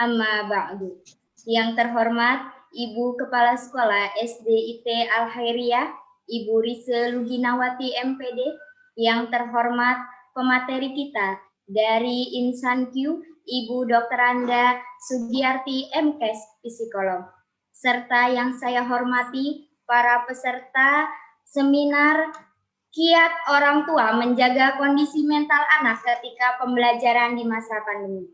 Amma ba'du. Yang terhormat Ibu Kepala Sekolah SDIT Al-Khairiyah, Ibu Rise Luginawati MPD, yang terhormat pemateri kita dari Insan Q, Ibu Dr. Anda Sugiyarti MKes Psikolog, serta yang saya hormati para peserta seminar Kiat Orang Tua Menjaga Kondisi Mental Anak ketika Pembelajaran di Masa Pandemi.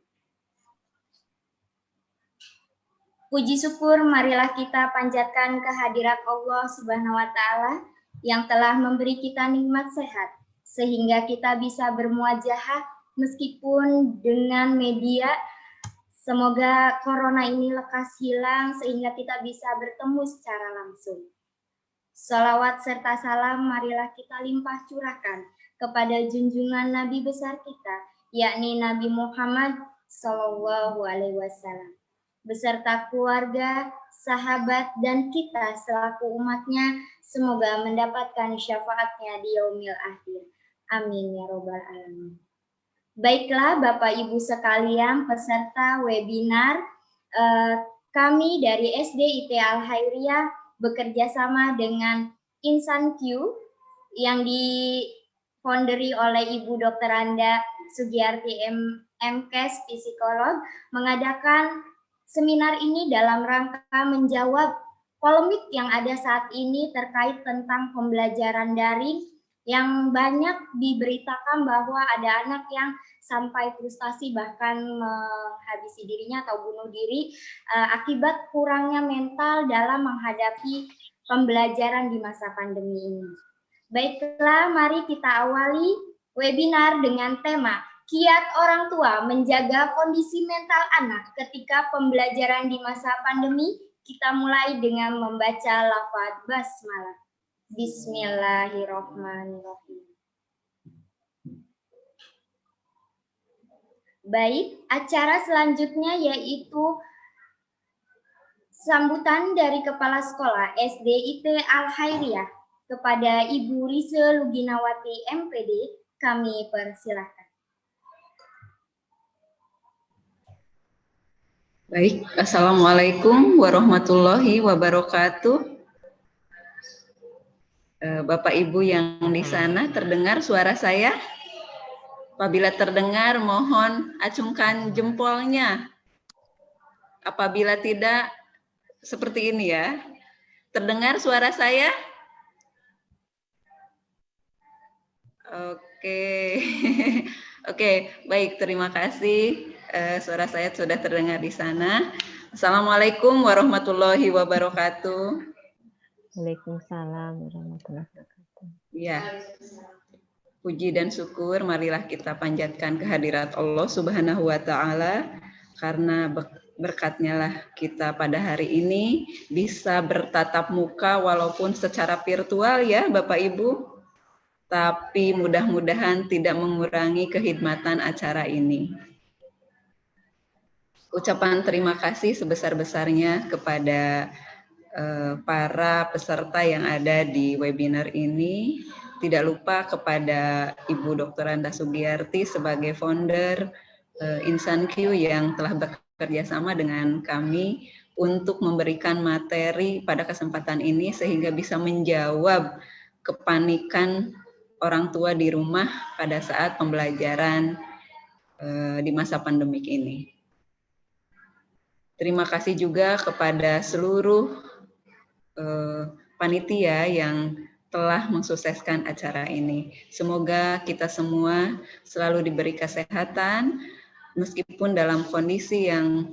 Puji syukur marilah kita panjatkan kehadirat Allah Subhanahu wa taala yang telah memberi kita nikmat sehat sehingga kita bisa bermuajahah meskipun dengan media. Semoga corona ini lekas hilang sehingga kita bisa bertemu secara langsung. Salawat serta salam marilah kita limpah curahkan kepada junjungan Nabi besar kita, yakni Nabi Muhammad SAW, beserta keluarga, sahabat, dan kita selaku umatnya, semoga mendapatkan syafaatnya di yaumil akhir. Amin ya robbal alamin. Baiklah Bapak Ibu sekalian peserta webinar, kami dari SDIT Al-Khairiyah bekerja sama dengan Insan Q yang difounderi oleh Ibu Dr. Anda Sugiyarti MKes Psikolog mengadakan seminar ini dalam rangka menjawab polemik yang ada saat ini terkait tentang pembelajaran daring yang banyak diberitakan bahwa ada anak yang sampai frustasi bahkan menghabisi dirinya atau bunuh diri akibat kurangnya mental dalam menghadapi pembelajaran di masa pandemi ini. Baiklah, mari kita awali webinar dengan tema Kiat Orang Tua Menjaga Kondisi Mental Anak ketika Pembelajaran di Masa Pandemi. Kita mulai dengan membaca lafaz basmalah. Bismillahirrahmanirrahim. Baik, acara selanjutnya yaitu sambutan dari Kepala Sekolah SDIT Al-Khairiyah kepada Ibu Rise Luginawati MPD. Kami persilahkan. Baik, Assalamualaikum warahmatullahi wabarakatuh. Bapak Ibu yang di sana, terdengar suara saya? Apabila terdengar, mohon acungkan jempolnya. Apabila tidak, seperti ini ya. Terdengar suara saya? Oke. Oke, baik, terima kasih. Suara saya sudah terdengar di sana. Assalamualaikum warahmatullahi wabarakatuh. Waalaikumsalam warahmatullahi wabarakatuh. Ya, puji dan syukur marilah kita panjatkan kehadirat Allah Subhanahu wa taala karena berkatnya lah kita pada hari ini bisa bertatap muka walaupun secara virtual ya Bapak Ibu. Tapi mudah-mudahan tidak mengurangi kekhidmatan acara ini. Ucapan terima kasih sebesar-besarnya kepada para peserta yang ada di webinar ini. Tidak lupa kepada Ibu Dr. Anda Sugiyarti sebagai founder Insan Q yang telah bekerja sama dengan kami untuk memberikan materi pada kesempatan ini sehingga bisa menjawab kepanikan orang tua di rumah pada saat pembelajaran di masa pandemik ini. Terima kasih juga kepada seluruh panitia yang telah mensukseskan acara ini. Semoga kita semua selalu diberi kesehatan meskipun dalam kondisi yang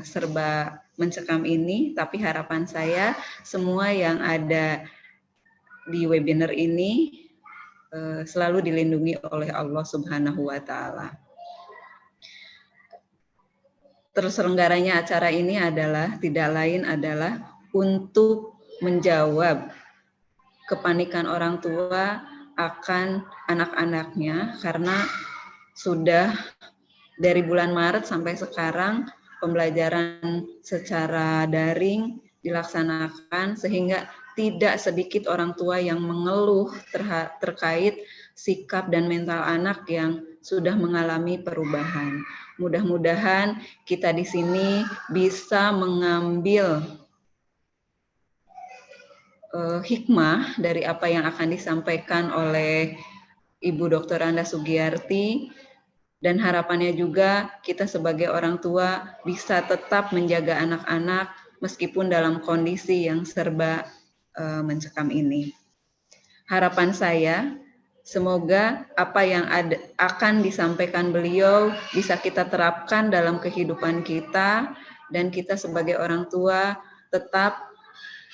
serba mencekam ini, tapi harapan saya semua yang ada di webinar ini selalu dilindungi oleh Allah Subhanahu wa taala. Terselenggaranya acara ini adalah tidak lain adalah untuk menjawab kepanikan orang tua akan anak-anaknya karena sudah dari bulan Maret sampai sekarang pembelajaran secara daring dilaksanakan sehingga tidak sedikit orang tua yang mengeluh terkait sikap dan mental anak yang sudah mengalami perubahan. Mudah-mudahan kita di sini bisa mengambil hikmah dari apa yang akan disampaikan oleh Ibu Dr. Anda Sugiyarti, dan harapannya juga kita sebagai orang tua bisa tetap menjaga anak-anak meskipun dalam kondisi yang serba mencekam ini. Harapan saya, semoga apa yang akan disampaikan beliau bisa kita terapkan dalam kehidupan kita, dan kita sebagai orang tua tetap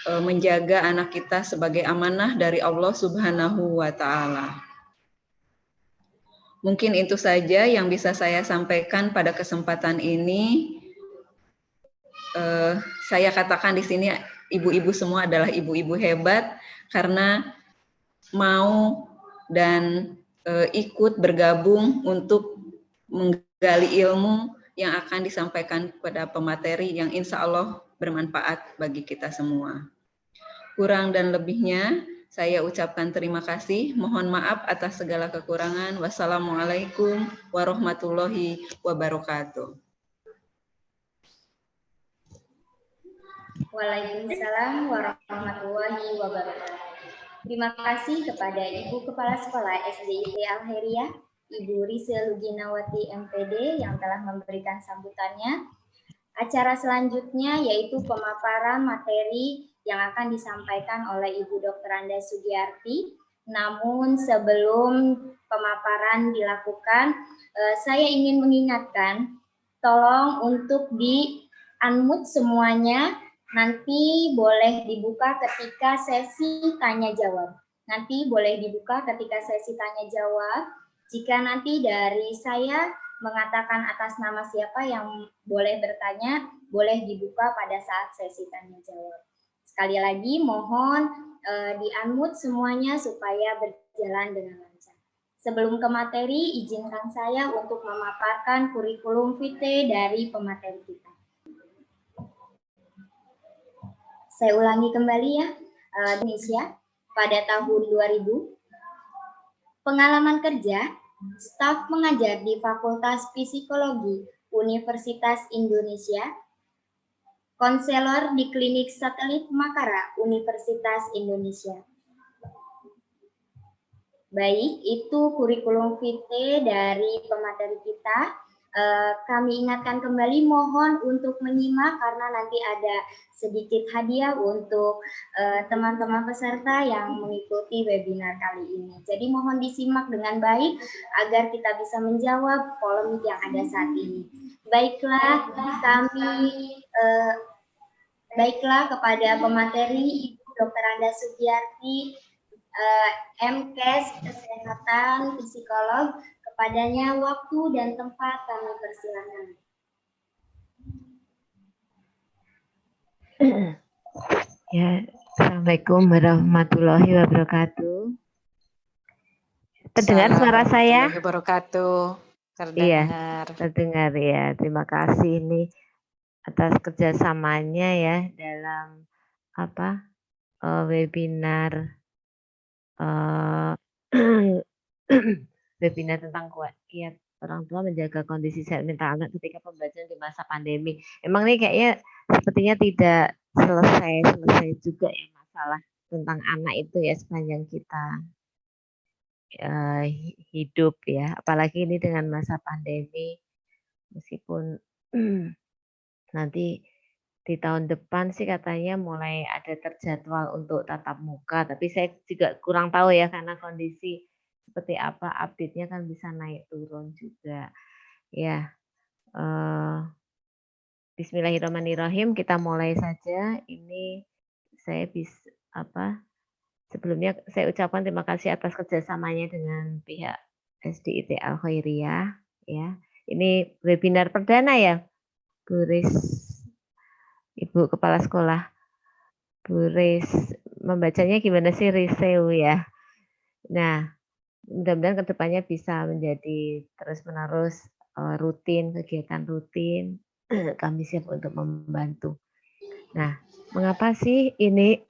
menjaga anak kita sebagai amanah dari Allah Subhanahu wa Ta'ala. Mungkin itu saja yang bisa saya sampaikan pada kesempatan ini. Saya katakan di sini ibu-ibu semua adalah ibu-ibu hebat karena mau dan ikut bergabung untuk menggali ilmu yang akan disampaikan kepada pemateri yang insya Allah bermanfaat bagi kita semua. Kurang dan lebihnya saya ucapkan terima kasih. Mohon maaf atas segala kekurangan. Wassalamualaikum warahmatullahi wabarakatuh. Waalaikumsalam warahmatullahi wabarakatuh. Terima kasih kepada Ibu Kepala Sekolah SDIT Al-Khairiyah, Ibu Rise Luginawati MPD yang telah memberikan sambutannya. Acara selanjutnya yaitu pemaparan materi yang akan disampaikan oleh Ibu Dr. Anda Sugiyarti. Namun sebelum pemaparan dilakukan, saya ingin mengingatkan, tolong untuk di-unmute semuanya. Nanti boleh dibuka ketika sesi tanya-jawab. Nanti boleh dibuka ketika sesi tanya-jawab. Jika nanti dari saya mengatakan atas nama siapa yang boleh bertanya, boleh dibuka pada saat sesi tanya-jawab. Sekali lagi, mohon di-unmute semuanya supaya berjalan dengan lancar. Sebelum ke materi, izinkan saya untuk memaparkan kurikulum vitae dari pemateri kita. Saya ulangi kembali ya, Indonesia pada tahun 2000, pengalaman kerja, staf mengajar di Fakultas Psikologi Universitas Indonesia, konselor di Klinik Satelit Makara Universitas Indonesia. Baik, itu kurikulum vitae dari pemateri kita. Kami ingatkan kembali, mohon untuk menyimak karena nanti ada sedikit hadiah untuk teman-teman peserta yang mengikuti webinar kali ini. Jadi mohon disimak dengan baik agar kita bisa menjawab polemik yang ada saat ini. Baiklah kepada pemateri Ibu Dr. Anda Sugiyarti, MKes Kesehatan Psikolog. Kepadanya waktu dan tempat kami persilakan. Ya, Assalamualaikum warahmatullahi wabarakatuh. Terdengar suara saya? Warahmatullahi wabarakatuh. Terdengar. Iya, terdengar ya. Terima kasih ini atas kerjasamanya ya dalam webinar webinar tentang kiat orang tua menjaga kondisi sehat mental anak ketika pembelajaran di masa pandemi. Emang ini kayaknya sepertinya tidak selesai juga ya masalah tentang anak itu ya sepanjang kita hidup ya. Apalagi ini dengan masa pandemi, meskipun nanti di tahun depan sih katanya mulai ada terjadwal untuk tatap muka, tapi saya juga kurang tahu ya karena kondisi seperti apa, update-nya kan bisa naik turun juga. Ya, bismillahirrahmanirrahim, kita mulai saja. Ini saya sebelumnya saya ucapkan terima kasih atas kerjasamanya dengan pihak SDIT Al-Khairiyah. Ya, ini webinar perdana ya, Bu Riz, Ibu Kepala Sekolah. Bu Riz, membacanya gimana sih, Riseu ya? Nah, mudah-mudahan kedepannya bisa menjadi terus-menerus rutin, kegiatan rutin. Kami siap untuk membantu. Nah, mengapa sih ini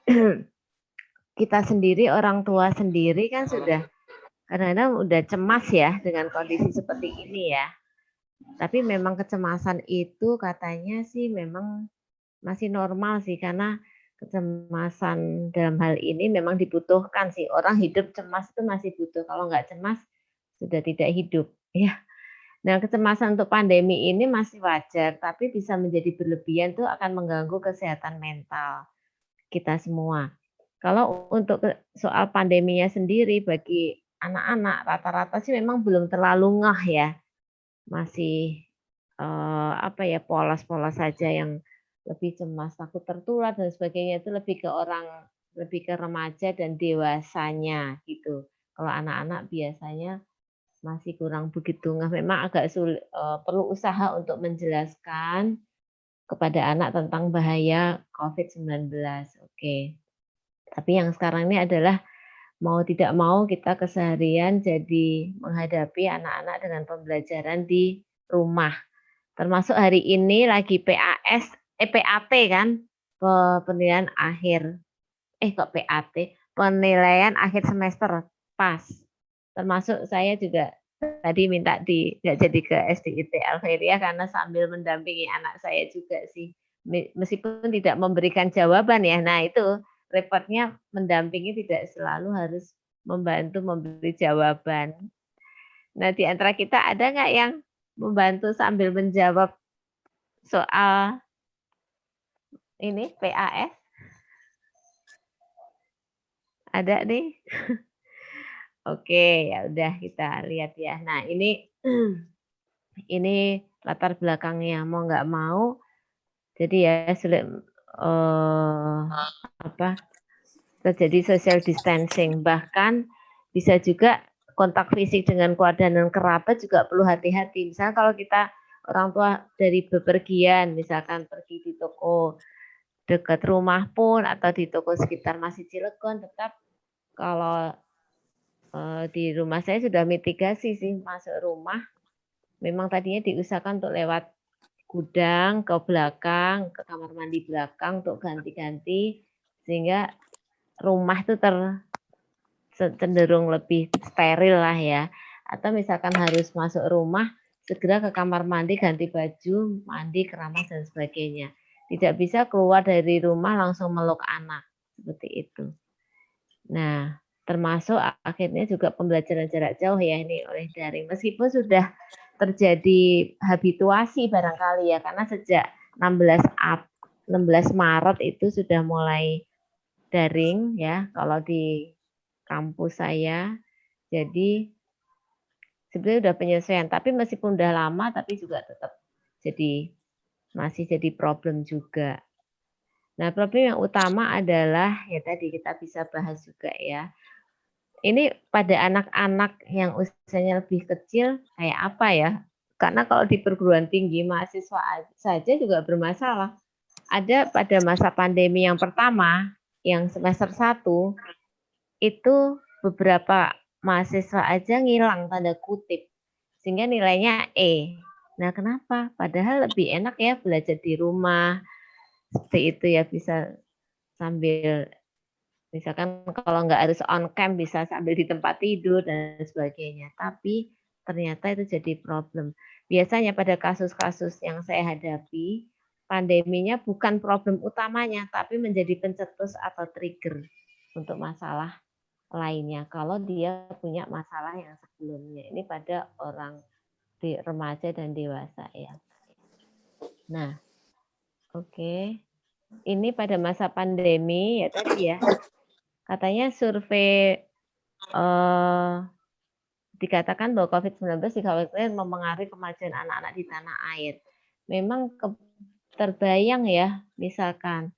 kita sendiri, orang tua sendiri kan sudah kadang-kadang udah cemas ya dengan kondisi seperti ini ya. Tapi memang kecemasan itu katanya sih memang masih normal sih, karena kecemasan dalam hal ini memang dibutuhkan sih. Orang hidup cemas itu masih butuh, kalau nggak cemas sudah tidak hidup ya. Nah, kecemasan untuk pandemi ini masih wajar, tapi bisa menjadi berlebihan tuh akan mengganggu kesehatan mental kita semua. Kalau untuk soal pandeminya sendiri bagi anak-anak rata-rata sih memang belum terlalu ngeh ya. Masih apa ya, polos-polos saja yang lebih cemas, takut tertular dan sebagainya, itu lebih ke remaja dan dewasanya gitu. Kalau anak-anak biasanya masih kurang begitu ngeh, memang agak sulit, perlu usaha untuk menjelaskan kepada anak tentang bahaya COVID-19, oke. Tapi yang sekarang ini adalah mau tidak mau kita keseharian jadi menghadapi anak-anak dengan pembelajaran di rumah. Termasuk hari ini lagi PAT kan, penilaian akhir. Kok PAT? Penilaian akhir semester, pas. Termasuk saya juga tadi minta nggak jadi ke SDIT Al-Khairiyah karena sambil mendampingi anak saya juga sih. Meskipun tidak memberikan jawaban ya. Nah, itu repotnya mendampingi tidak selalu harus membantu memberi jawaban. Nah, di antara kita ada nggak yang membantu sambil menjawab soal ini PAS? Ada nih? Oke, ya udah kita lihat ya. Nah, ini latar belakangnya, mau nggak mau jadi ya sulit, terjadi social distancing, bahkan bisa juga kontak fisik dengan keluarga dan kerabat juga perlu hati-hati. Misalnya kalau kita orang tua dari bepergian, misalkan pergi di toko dekat rumah pun atau di toko sekitar masih Cilegon, tetap kalau di rumah saya sudah mitigasi sih masuk rumah. Memang tadinya diusahakan untuk lewat gudang ke belakang, ke kamar mandi belakang untuk ganti-ganti, sehingga rumah itu cenderung lebih steril lah ya. Atau misalkan harus masuk rumah, segera ke kamar mandi, ganti baju, mandi, keramas dan sebagainya. Tidak bisa keluar dari rumah langsung meluk anak, seperti itu. Nah, termasuk akhirnya juga pembelajaran jarak jauh ya ini oleh daring. Meskipun sudah terjadi habituasi barangkali ya, karena sejak 16 Maret itu sudah mulai daring ya kalau di kampus saya. Jadi sebenarnya udah penyesuaian, tapi meskipun udah lama tapi juga tetap masih jadi problem juga. Nah, problem yang utama adalah ya tadi kita bisa bahas juga ya. Ini pada anak-anak yang usianya lebih kecil kayak apa ya? Karena kalau di perguruan tinggi mahasiswa saja juga bermasalah. Ada pada masa pandemi yang pertama, yang semester 1, itu beberapa mahasiswa aja ngilang tanda kutip. Sehingga nilainya E. Nah, kenapa? Padahal lebih enak ya belajar di rumah. Seperti itu ya, bisa sambil misalkan kalau nggak harus on cam bisa sambil di tempat tidur dan sebagainya. Tapi ternyata itu jadi problem. Biasanya pada kasus-kasus yang saya hadapi, pandeminya bukan problem utamanya, tapi menjadi pencetus atau trigger untuk masalah lainnya. Kalau dia punya masalah yang sebelumnya. Ini pada orang di remaja dan dewasa ya. Nah, oke. Ini pada masa pandemi ya tadi ya. Katanya survei dikatakan bahwa COVID-19 dikhawatirkan mempengaruhi kemajuan anak-anak di tanah air. Memang terbayang ya, misalkan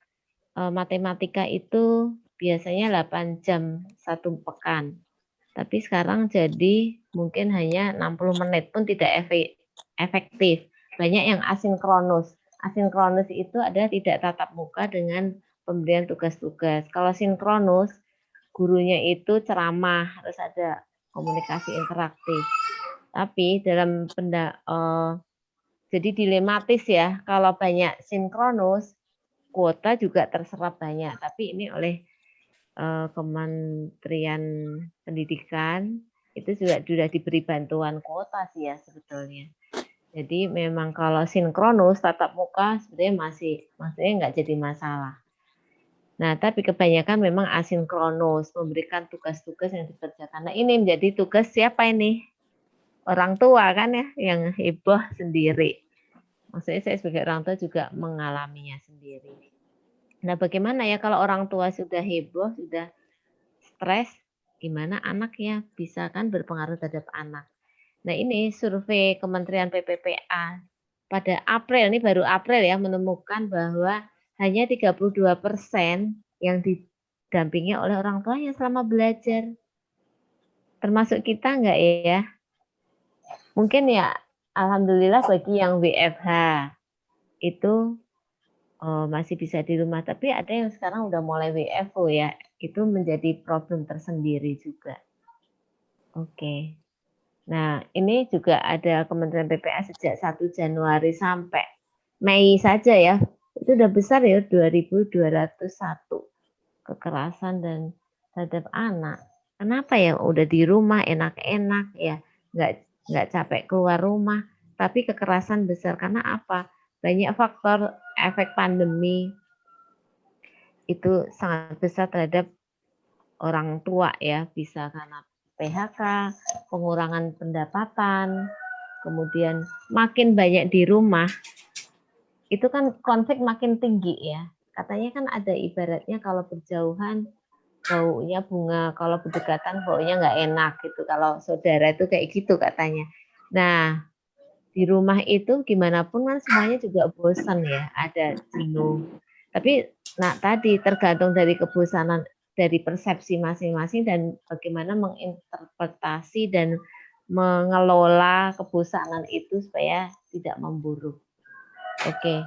matematika itu biasanya 8 jam 1 pekan. Tapi sekarang jadi mungkin hanya 60 menit pun tidak efektif. Banyak yang asinkronus. Asinkronus itu adalah tidak tatap muka dengan pemberian tugas-tugas. Kalau sinkronus, gurunya itu ceramah, harus ada komunikasi interaktif. Tapi dalam jadi dilematis ya, kalau banyak sinkronus, kuota juga terserap banyak. Tapi ini oleh Kementerian Pendidikan itu juga sudah diberi bantuan kuota sih ya sebetulnya. Jadi memang kalau sinkronus tatap muka sebenarnya maksudnya nggak jadi masalah. Nah, tapi kebanyakan memang asinkronus, memberikan tugas-tugas yang dikerjakan. Nah, ini menjadi tugas siapa ini? Orang tua kan ya, yang heboh sendiri. Maksudnya saya sebagai orang tua juga mengalaminya sendiri. Nah, bagaimana ya kalau orang tua sudah heboh, sudah stres, gimana anaknya? Bisa kan berpengaruh terhadap anak. Nah, ini survei Kementerian PPPA pada April, ini baru April ya, menemukan bahwa hanya 32% yang didampingi oleh orang tuanya selama belajar. Termasuk kita enggak ya? Mungkin ya, alhamdulillah bagi yang WFH itu masih bisa di rumah, tapi ada yang sekarang udah mulai WFO ya, itu menjadi problem tersendiri juga. Oke. Nah, ini juga ada Kementerian PPA sejak 1 Januari sampai Mei saja ya. Itu udah besar ya, 2.201 kekerasan dan terhadap anak. Kenapa ya? Udah di rumah enak-enak ya, nggak capek keluar rumah, tapi kekerasan besar karena apa? Banyak faktor efek pandemi itu sangat besar terhadap orang tua ya, bisa karena PHK, pengurangan pendapatan, kemudian makin banyak di rumah, itu kan konflik makin tinggi ya. Katanya kan ada ibaratnya kalau berjauhan baunya bunga, kalau berdekatan baunya nggak enak gitu. Kalau saudara itu kayak gitu katanya. Nah, di rumah itu gimana pun kan semuanya juga bosan ya, ada jenuh. Tapi nah tadi tergantung dari kebosanan, dari persepsi masing-masing dan bagaimana menginterpretasi dan mengelola kebosanan itu supaya tidak memburuk. Oke,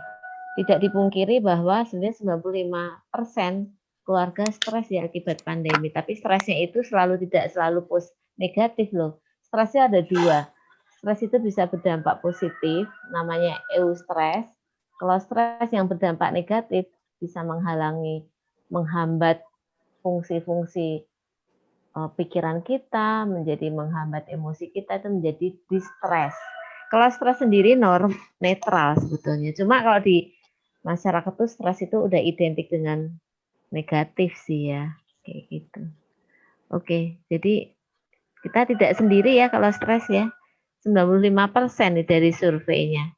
tidak dipungkiri bahwa sebenarnya 95% keluarga stres ya akibat pandemi, tapi stresnya itu tidak selalu negatif loh. Stresnya ada dua. Stres itu bisa berdampak positif, namanya eustress. Kalau stres yang berdampak negatif bisa menghambat fungsi-fungsi pikiran kita, menjadi menghambat emosi kita, itu menjadi distress. Kalau stres sendiri netral sebetulnya. Cuma kalau di masyarakat tuh stres itu udah identik dengan negatif sih ya, kayak gitu. Oke, jadi kita tidak sendiri ya kalau stres ya. 95% dari surveinya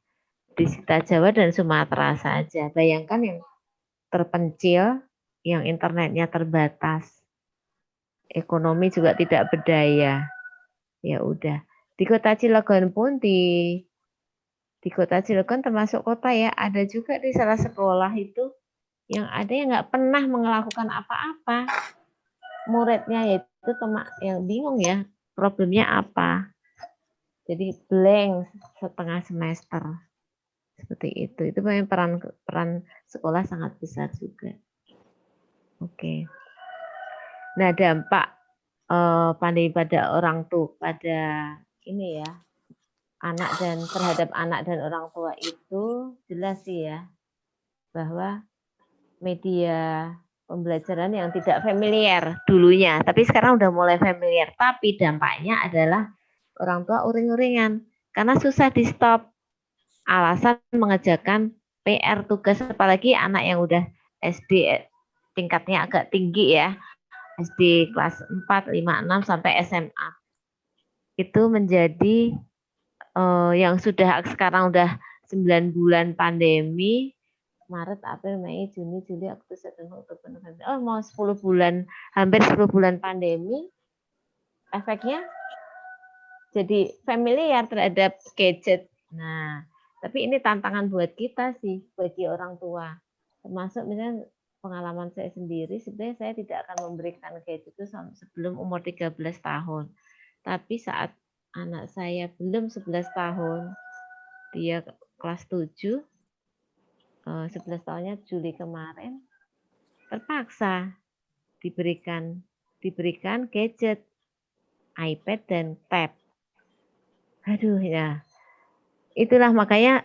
di Sita Jawa dan Sumatera saja. Bayangkan yang terpencil, yang internetnya terbatas, ekonomi juga tidak berdaya. Ya udah. Di Kota Cilegon pun di Kota Cilegon termasuk kota ya, ada juga di salah sekolah itu yang ada yang nggak pernah melakukan apa-apa. Muridnya itu yang bingung ya, problemnya apa. Jadi blank setengah semester. Seperti itu. Itu memang peran sekolah sangat besar juga. Oke. Nah, dampak pandemi pada orang tua, pada ini ya, terhadap anak dan orang tua itu jelas sih ya, bahwa media pembelajaran yang tidak familiar dulunya, tapi sekarang udah mulai familiar. Tapi dampaknya adalah orang tua uring-uringan karena susah di stop. Alasan mengerjakan PR tugas, apalagi anak yang udah SD tingkatnya agak tinggi ya, SD kelas 4, 5, 6 sampai SMA. Itu menjadi yang sekarang udah 9 bulan pandemi, Maret, April, Mei, Juni, Juli, Agustus, September, Oktober, November. Mau 10 bulan, hampir 10 bulan pandemi, efeknya jadi familiar terhadap gadget. Nah, tapi ini tantangan buat kita sih, bagi orang tua. Termasuk misalnya pengalaman saya sendiri, sebenarnya saya tidak akan memberikan gadget itu sebelum umur 13 tahun. Tapi saat anak saya belum 11 tahun, dia kelas 7, 11 tahunnya Juli kemarin, terpaksa diberikan gadget, iPad dan tab. Aduh ya, itulah makanya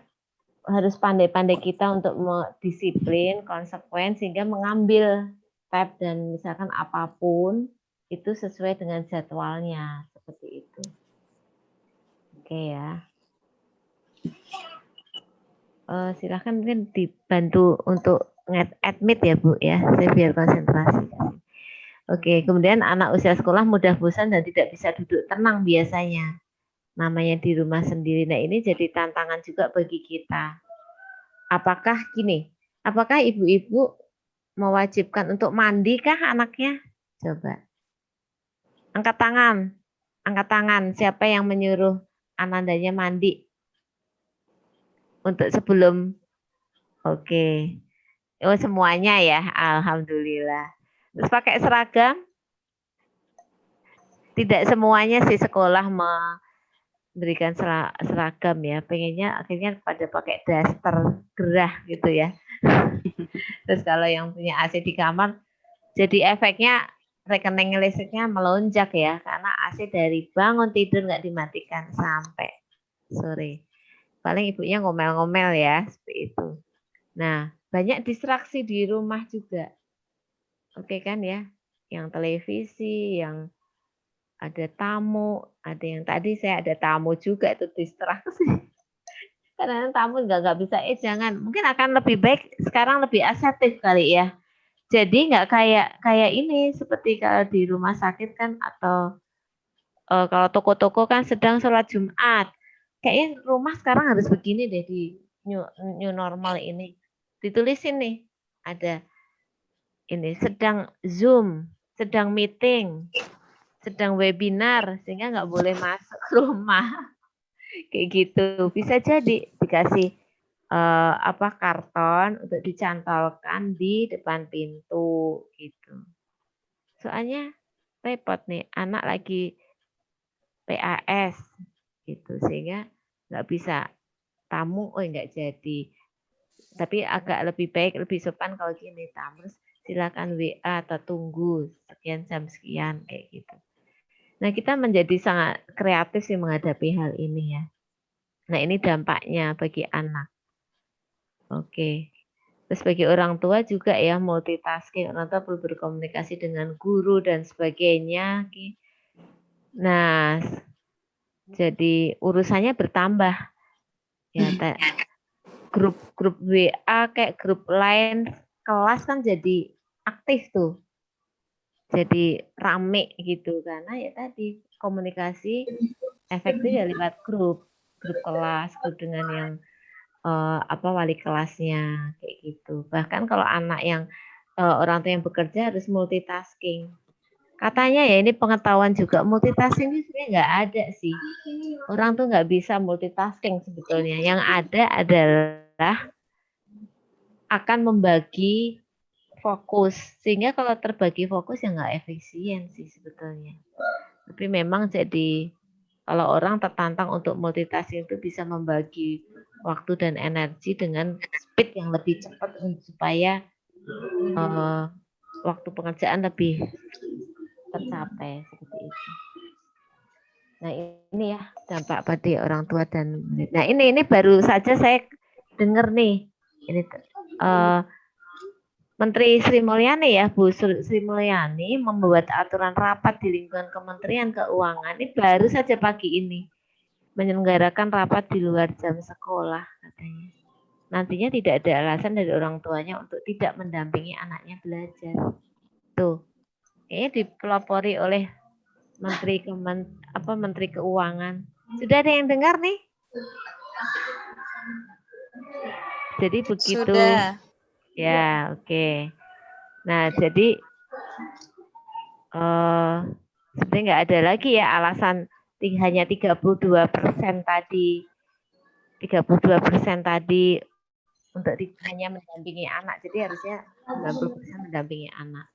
harus pandai-pandai kita untuk disiplin, konsekuen, sehingga mengambil tab dan misalkan apapun itu sesuai dengan jadwalnya seperti itu. Oke ya. Silahkan mungkin dibantu untuk admit ya Bu ya, saya biar konsentrasi. Oke, kemudian anak usia sekolah mudah bosan dan tidak bisa duduk tenang biasanya. Namanya di rumah sendiri. Nah ini jadi tantangan juga bagi kita. Apakah ibu-ibu mewajibkan untuk mandi kah anaknya? Coba. Angkat tangan. Siapa yang menyuruh anandanya mandi? Untuk sebelum, oke. Oh semuanya ya, alhamdulillah. Terus pakai seragam? Tidak semuanya sih sekolah memberikan seragam ya. Pengennya akhirnya pada pakai daster gerah gitu ya. Terus kalau yang punya AC di kamar, jadi efeknya rekening listriknya melonjak ya, karena AC dari bangun tidur nggak dimatikan sampai sore. Paling ibunya ngomel-ngomel ya, seperti itu. Nah, banyak distraksi di rumah juga. Oke kan ya, yang televisi, yang ada tamu, ada yang tadi saya ada tamu juga itu distraksi. Karena tamu nggak bisa, jangan. Mungkin akan lebih baik sekarang lebih asertif kali ya. Jadi nggak kayak ini seperti kalau di rumah sakit kan atau kalau toko-toko kan sedang sholat Jumat. Kayaknya rumah sekarang harus begini deh di new normal ini. Ditulisin nih, ada ini sedang Zoom, sedang meeting, sedang webinar, sehingga nggak boleh masuk rumah. Kayak gitu. Bisa jadi dikasih karton untuk dicantolkan di depan pintu gitu. Soalnya repot nih, anak lagi PAS gitu, sehingga nggak bisa tamu, nggak jadi. Tapi agak lebih baik, lebih sopan kalau gini, tamu silakan WA atau tunggu sekian jam sekian kayak gitu. Nah kita menjadi sangat kreatif sih menghadapi hal ini ya. Nah ini dampaknya bagi anak. Oke. Terus bagi orang tua juga ya multitasking, orang tua perlu berkomunikasi dengan guru dan sebagainya. Nah, jadi urusannya bertambah. Ya, grup WA kayak grup lain kelas kan jadi aktif tuh. Jadi rame gitu karena ya tadi komunikasi efektif ya lewat grup kelas, grup dengan yang wali kelasnya kayak gitu. Bahkan kalau anak yang orang tua yang bekerja harus multitasking. Katanya ya ini pengetahuan juga multitasking itu sebenarnya nggak ada sih. Orang tuh nggak bisa multitasking sebetulnya. Yang ada adalah akan membagi fokus. Sehingga kalau terbagi fokus ya nggak efisien sih sebetulnya. Tapi memang jadi kalau orang tertantang untuk multitasking itu bisa membagi waktu dan energi dengan speed yang lebih cepat supaya waktu pengerjaan lebih tercapai seperti itu. Nah ini ya dampak pada orang tua dan murid. Nah ini baru saja saya dengar nih ini Menteri Sri Mulyani ya Bu Sri Mulyani membuat aturan rapat di lingkungan Kementerian Keuangan ini baru saja pagi ini menyelenggarakan rapat di luar jam sekolah katanya. Nantinya tidak ada alasan dari orang tuanya untuk tidak mendampingi anaknya belajar. Tuh, kayaknya dipelopori oleh Menteri Keuangan. Sudah ada yang dengar nih? Jadi begitu. Sudah. Ya, oke. Nah, jadi sebenarnya nggak ada lagi ya alasan hanya 32% tadi. 32% tadi untuk hanya mendampingi anak. Jadi harusnya 90% mendampingi anak.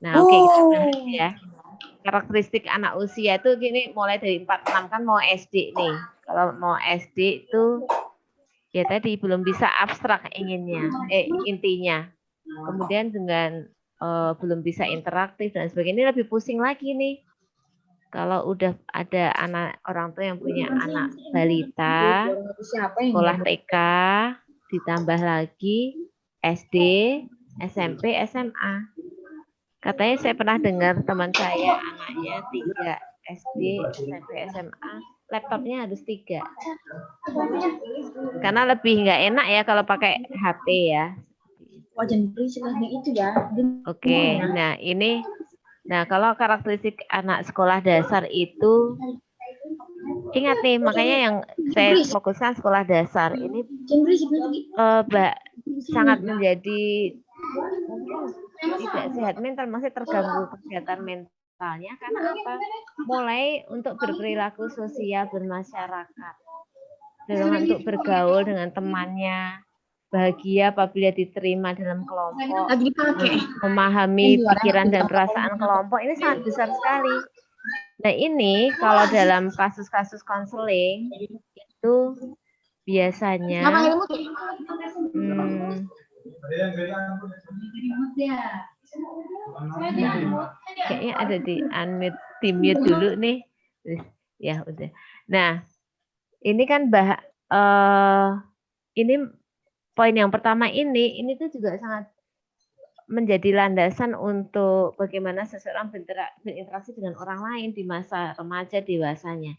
Nah, oke, kita bahas ya. Karakteristik anak usia itu gini mulai dari 4-6 kan mau SD nih. Kalau mau SD itu ya tadi belum bisa abstrak intinya. Kemudian dengan belum bisa interaktif dan sebagainya, ini lebih pusing lagi nih. Kalau udah ada anak orang tua yang punya anak balita, sekolah TK, ditambah lagi SD, SMP, SMA. Katanya saya pernah dengar teman saya, anaknya 3 SD, SMP, SMA, laptopnya harus 3. Karena lebih nggak enak ya kalau pakai HP ya. Oh, jangan beristilahnya itu ya. Oke, nah ini, nah kalau karakteristik anak sekolah dasar itu, ingat nih, makanya yang saya fokuskan sekolah dasar ini sangat menjadi mungkin tidak sehat mental, masih terganggu kesehatan mentalnya karena apa? Mulai untuk berperilaku sosial bermasyarakat, dorongan untuk bergaul dengan temannya, bahagia apabila diterima dalam kelompok, memahami pikiran dan perasaan kelompok, ini sangat besar sekali. Nah ini kalau dalam kasus-kasus konseling itu biasanya kayaknya ada di unmute, di-mute dulu nih. Ya udah. Nah ini kan ini poin yang pertama ini tuh juga sangat menjadi landasan untuk bagaimana seseorang berinteraksi dengan orang lain di masa remaja dewasanya.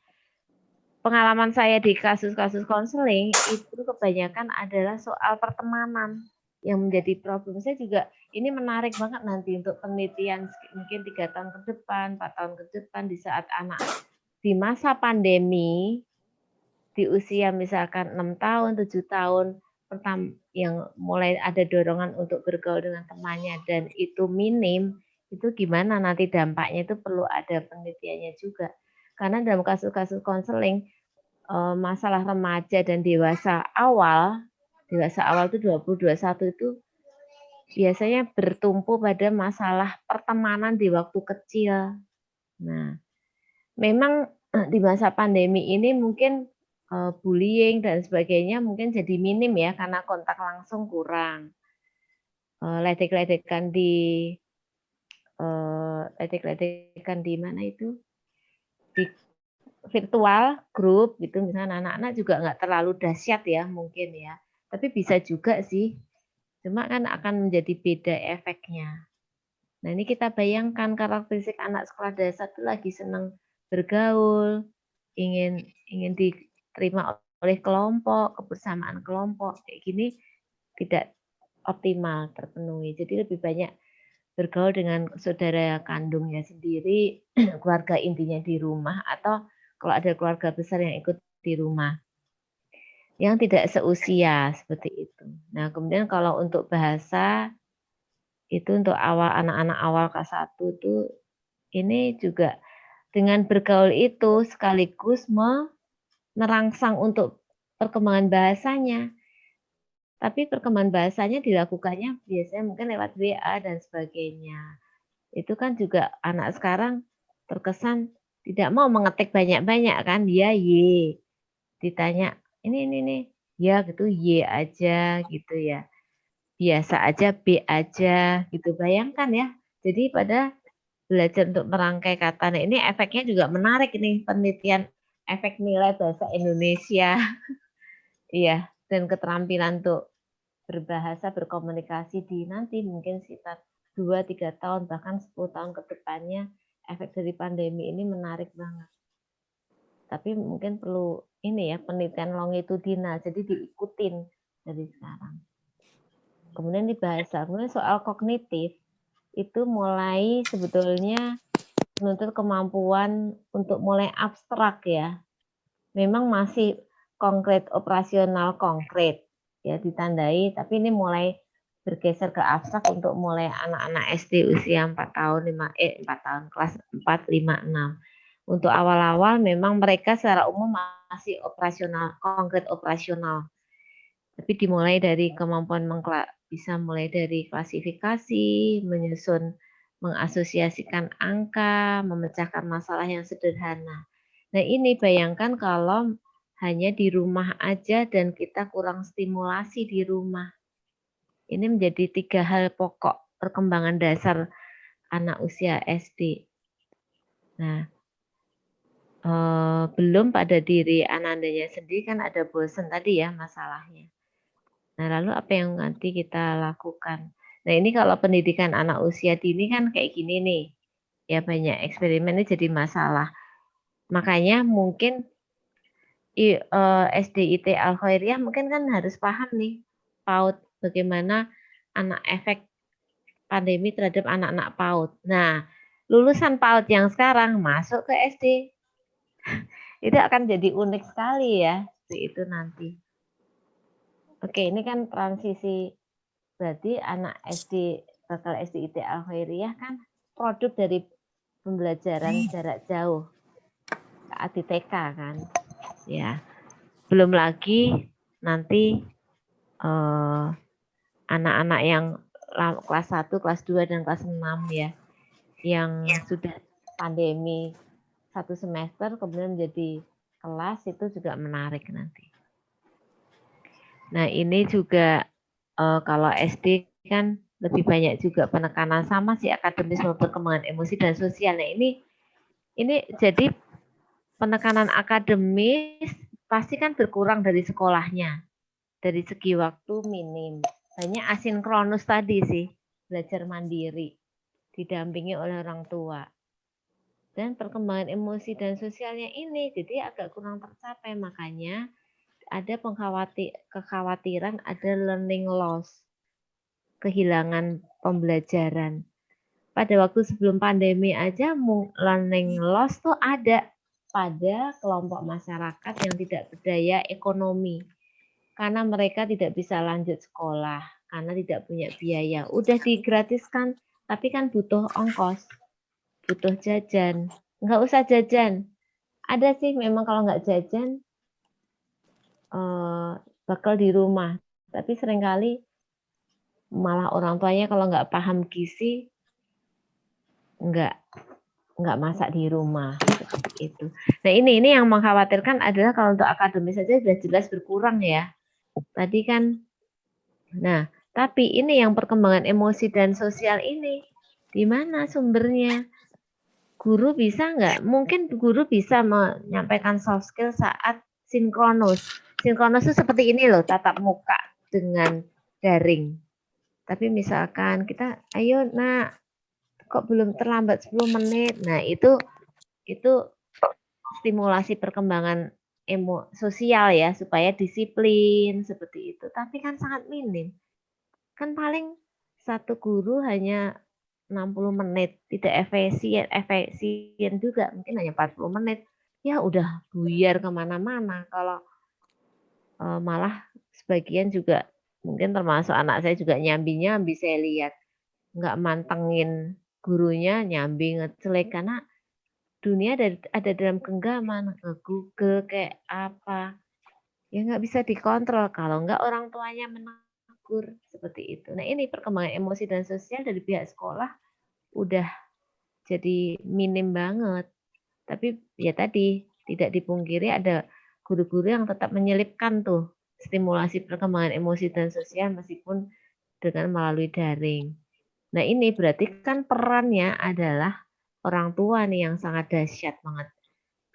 Pengalaman saya di kasus-kasus konseling itu kebanyakan adalah soal pertemanan yang menjadi problem. Saya juga ini menarik banget nanti untuk penelitian mungkin 3 tahun ke depan, 4 tahun ke depan di saat anak di masa pandemi di usia misalkan 6 tahun, 7 tahun pertama yang mulai ada dorongan untuk bergaul dengan temannya dan itu minim, itu gimana nanti dampaknya itu perlu ada penelitiannya juga. Karena dalam kasus-kasus konseling masalah remaja dan dewasa awal itu 20-21 itu biasanya bertumpu pada masalah pertemanan di waktu kecil. Nah, memang di masa pandemi ini mungkin bullying dan sebagainya mungkin jadi minim ya karena kontak langsung kurang. Ledek-ledekan di mana itu? Di virtual grup gitu misalnya anak-anak juga nggak terlalu dahsyat ya mungkin ya. Tapi bisa juga sih. Cuma kan akan menjadi beda efeknya. Nah, ini kita bayangkan karakteristik anak sekolah dasar itu lagi senang bergaul, ingin diterima oleh kelompok, kebersamaan kelompok, kayak gini tidak optimal terpenuhi. Jadi lebih banyak bergaul dengan saudara kandungnya sendiri, keluarga intinya di rumah, atau kalau ada keluarga besar yang ikut di rumah. Yang tidak seusia seperti itu. Nah, kemudian kalau untuk bahasa itu untuk anak-anak awal kelas 1 itu ini juga dengan bergaul itu sekaligus merangsang untuk perkembangan bahasanya. Tapi perkembangan bahasanya dilakukannya biasanya mungkin lewat WA dan sebagainya. Itu kan juga anak sekarang terkesan tidak mau mengetik banyak-banyak kan, ya Y. Ditanya, ini, ya gitu, Y aja gitu ya. Biasa aja, B aja gitu. Bayangkan ya. Jadi pada belajar untuk merangkai kata. Nah, ini efeknya juga menarik ini penelitian efek nilai bahasa Indonesia. Iya, dan keterampilan untuk berbahasa, berkomunikasi di nanti mungkin sekitar 2-3 tahun, bahkan 10 tahun ke depannya, efek dari pandemi ini menarik banget. Tapi mungkin perlu ini ya, penelitian longitudinal, jadi diikutin dari sekarang. Kemudian di bahasa, kemudian soal kognitif, itu mulai sebetulnya menuntut kemampuan untuk mulai abstrak ya. Memang masih konkret, operasional konkret ya ditandai, tapi ini mulai bergeser ke abstrak untuk mulai anak-anak SD usia 4 tahun, 4 tahun, kelas 4, 5, 6. Untuk awal-awal memang mereka secara umum masih operasional, konkret operasional. Tapi dimulai dari kemampuan bisa mulai dari klasifikasi, menyusun, mengasosiasikan angka, memecahkan masalah yang sederhana. Nah ini bayangkan kalau hanya di rumah aja dan kita kurang stimulasi di rumah. Ini menjadi 3 hal pokok perkembangan dasar anak usia SD. Nah, belum pada diri anandanya sendiri kan ada bosan tadi ya masalahnya. Nah, lalu apa yang nanti kita lakukan? Nah ini kalau pendidikan anak usia dini kan kayak gini nih, ya banyak eksperimen ini jadi masalah. Makanya mungkin SDIT Al-Khairiyah mungkin kan harus paham nih PAUD bagaimana efek pandemi terhadap anak-anak PAUD. Nah, lulusan PAUD yang sekarang masuk ke SD itu akan jadi unik sekali ya, itu nanti. Oke, ini kan transisi berarti anak SD bakal SDIT Al-Khairiyah kan produk dari pembelajaran jarak jauh saat di TK kan, ya. Belum lagi nanti anak-anak yang kelas 1, kelas 2, dan kelas 6 ya, yang sudah pandemi 1 semester kemudian menjadi kelas, itu juga menarik nanti. Nah ini juga kalau SD kan lebih banyak juga penekanan sama sih akademis maupun perkembangan emosi dan sosial. Nah ini jadi penekanan akademis pasti kan berkurang dari sekolahnya. Dari segi waktu minim. Banyak asinkronus tadi sih, belajar mandiri, didampingi oleh orang tua. Dan perkembangan emosi dan sosialnya ini jadi agak kurang tercapai, makanya ada kekhawatiran ada learning loss, kehilangan pembelajaran. Pada waktu sebelum pandemi aja learning loss tuh ada pada kelompok masyarakat yang tidak berdaya ekonomi. Karena mereka tidak bisa lanjut sekolah, karena tidak punya biaya. Udah digratiskan, tapi kan butuh ongkos, butuh jajan. Nggak usah jajan. Ada sih memang kalau nggak jajan, bakal di rumah. Tapi seringkali malah orang tuanya kalau nggak paham gizi, nggak masak di rumah. Seperti itu. Nah ini yang mengkhawatirkan adalah kalau untuk akademis saja sudah jelas berkurang ya. Tadi kan, nah tapi ini yang perkembangan emosi dan sosial ini, di mana sumbernya? Guru bisa nggak? Mungkin guru bisa menyampaikan soft skill saat sinkronus. Sinkronus itu seperti ini loh, tatap muka dengan daring. Tapi misalkan kita, ayo nak, kok belum terlambat 10 menit. Nah itu stimulasi perkembangan sosial ya, supaya disiplin seperti itu. Tapi kan sangat minim. Kan paling satu guru hanya 60 menit, tidak efisien juga, mungkin hanya 40 menit. Ya udah buyar kemana-mana. Kalau malah sebagian juga, mungkin termasuk anak saya juga nyambi-nyambi, saya lihat. Nggak mantengin gurunya, nyambi ngecelek, karena dunia ada dalam genggaman, nge-Google kayak apa. Ya nggak bisa dikontrol kalau nggak orang tuanya menegur seperti itu. Nah ini perkembangan emosi dan sosial dari pihak sekolah udah jadi minim banget. Tapi ya tadi tidak dipungkiri ada guru-guru yang tetap menyelipkan tuh stimulasi perkembangan emosi dan sosial meskipun dengan melalui daring. Nah ini berarti kan perannya adalah orang tua nih yang sangat dahsyat banget,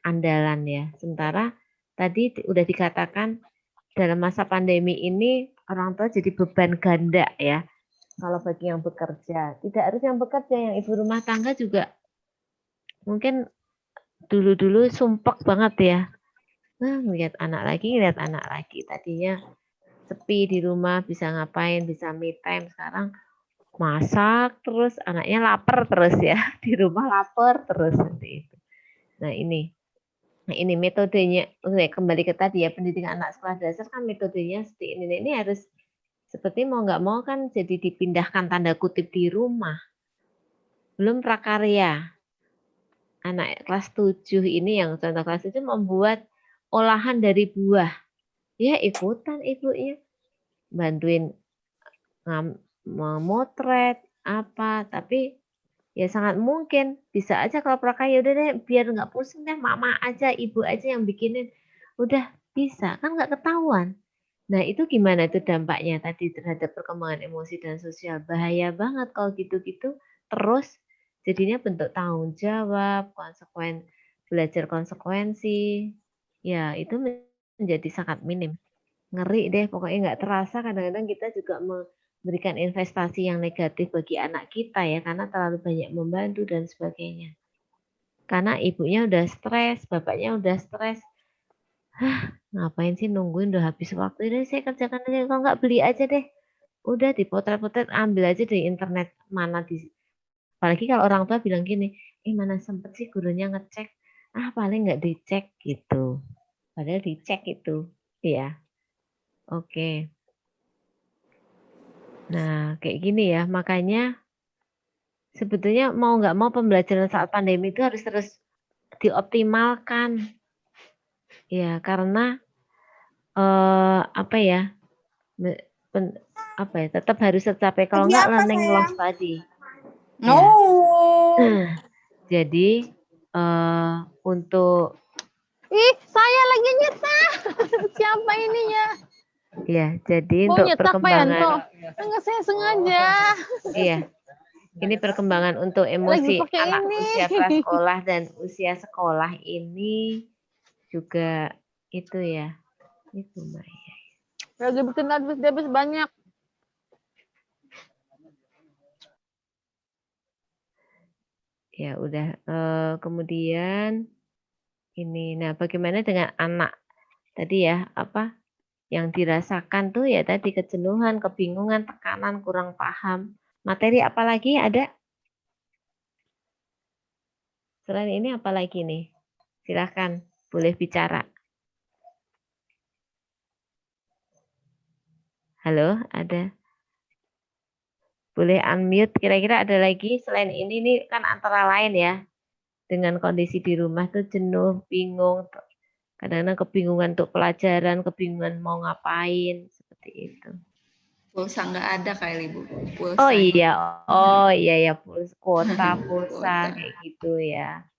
andalan ya. Sementara tadi udah dikatakan dalam masa pandemi ini orang tua jadi beban ganda ya. Kalau bagi yang bekerja, tidak harus yang bekerja, yang ibu rumah tangga juga mungkin dulu-dulu sumpek banget ya. Nah, ngeliat anak lagi. Tadinya sepi di rumah, bisa ngapain, bisa me time. Sekarang masak terus, anaknya lapar terus ya. Di rumah lapar terus seperti itu. Nah ini metodenya, kembali ke tadi ya, pendidikan anak sekolah dasar kan metodenya seperti ini. Ini harus seperti mau nggak mau kan jadi dipindahkan tanda kutip di rumah. Belum prakarya. Anak kelas 7 ini yang contoh kelas 7 membuat olahan dari buah. Ya ikutan ibunya. Bantuin memotret apa, tapi ya sangat mungkin bisa aja kalau prakarya udah deh biar nggak pusing deh mama aja, ibu aja yang bikinin. Udah bisa, kan nggak ketahuan. Nah itu gimana tuh dampaknya tadi terhadap perkembangan emosi dan sosial? Bahaya banget kalau gitu-gitu terus jadinya bentuk tanggung jawab, belajar konsekuensi. Ya itu menjadi sangat minim. Ngeri deh, pokoknya nggak terasa kadang-kadang kita juga berikan investasi yang negatif bagi anak kita ya, karena terlalu banyak membantu dan sebagainya. Karena ibunya udah stres, bapaknya udah stres. Ngapain sih nungguin udah habis waktu ini, saya kerjakan aja, kalau nggak beli aja deh. Udah dipotret-potret, ambil aja dari internet, mana di. Apalagi kalau orang tua bilang gini, mana sempet sih gurunya ngecek, paling nggak dicek gitu. Padahal dicek itu, ya. Oke. Nah, kayak gini ya, makanya sebetulnya mau nggak mau pembelajaran saat pandemi itu harus terus dioptimalkan. Ya, karena tetap harus tercapai. Kalau nggak learning loss tadi. Ya. Jadi untuk saya lagi nyetak. Siapa ini ya? Ya, jadi Mau untuk nyetak perkembangan. Enggak, saya sengaja. Iya. Ini perkembangan untuk emosi anak usia prasekolah dan usia sekolah ini juga itu ya. Itu Mbak. Lagi bikin habis banyak. Ya udah, kemudian ini, nah bagaimana dengan anak tadi ya, yang dirasakan tuh ya tadi kejenuhan, kebingungan, tekanan, kurang paham. Materi apa lagi ada? Selain ini apa lagi nih? Silakan, boleh bicara. Halo, ada? Boleh unmute, kira-kira ada lagi selain ini nih kan antara lain ya. Dengan kondisi di rumah tuh jenuh, bingung, kadang-kadang kebingungan untuk pelajaran, kebingungan mau ngapain, seperti itu. Pulsa nggak ada kali Bu. Pulsa. Oh iya ya, kuota, pulsa kayak gitu ya.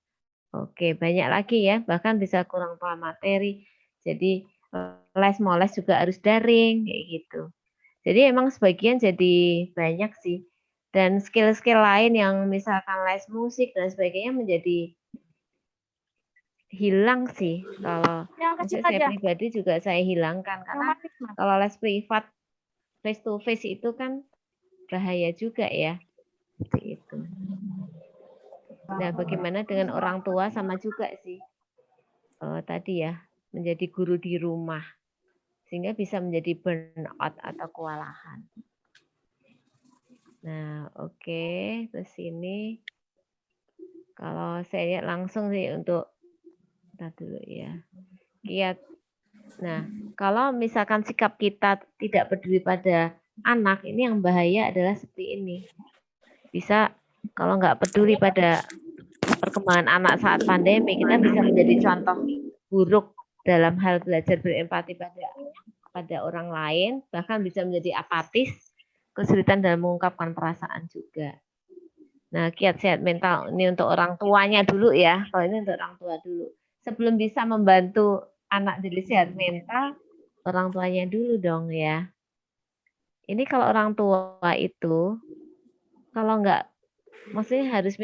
Oke, banyak lagi ya, bahkan bisa kurang paham materi. Jadi mau les juga harus daring kayak gitu. Jadi emang sebagian jadi banyak sih. Dan skill-skill lain yang misalkan les musik dan sebagainya menjadi hilang sih. Kalau saya pribadi juga saya hilangkan. Karena kalau les privat face to face itu kan bahaya juga ya. Seperti itu. Nah, bagaimana dengan orang tua sama juga sih. Tadi ya, menjadi guru di rumah. Sehingga bisa menjadi burnout atau kewalahan. Nah, oke, ke sini. Kalau saya lihat langsung sih untuk dulu ya. Kiat. Nah, kalau misalkan sikap kita tidak peduli pada anak, ini yang bahaya adalah seperti ini. Bisa kalau nggak peduli pada perkembangan anak saat pandemi, kita bisa menjadi contoh buruk dalam hal belajar berempati pada orang lain, bahkan bisa menjadi apatis, kesulitan dalam mengungkapkan perasaan juga. Nah, kiat sehat mental ini untuk orang tuanya dulu ya. Kalau ini untuk orang tua dulu. Sebelum bisa membantu anak jadi sehat mental, orang tuanya dulu dong ya. Ini kalau orang tua itu, kalau nggak, maksudnya harus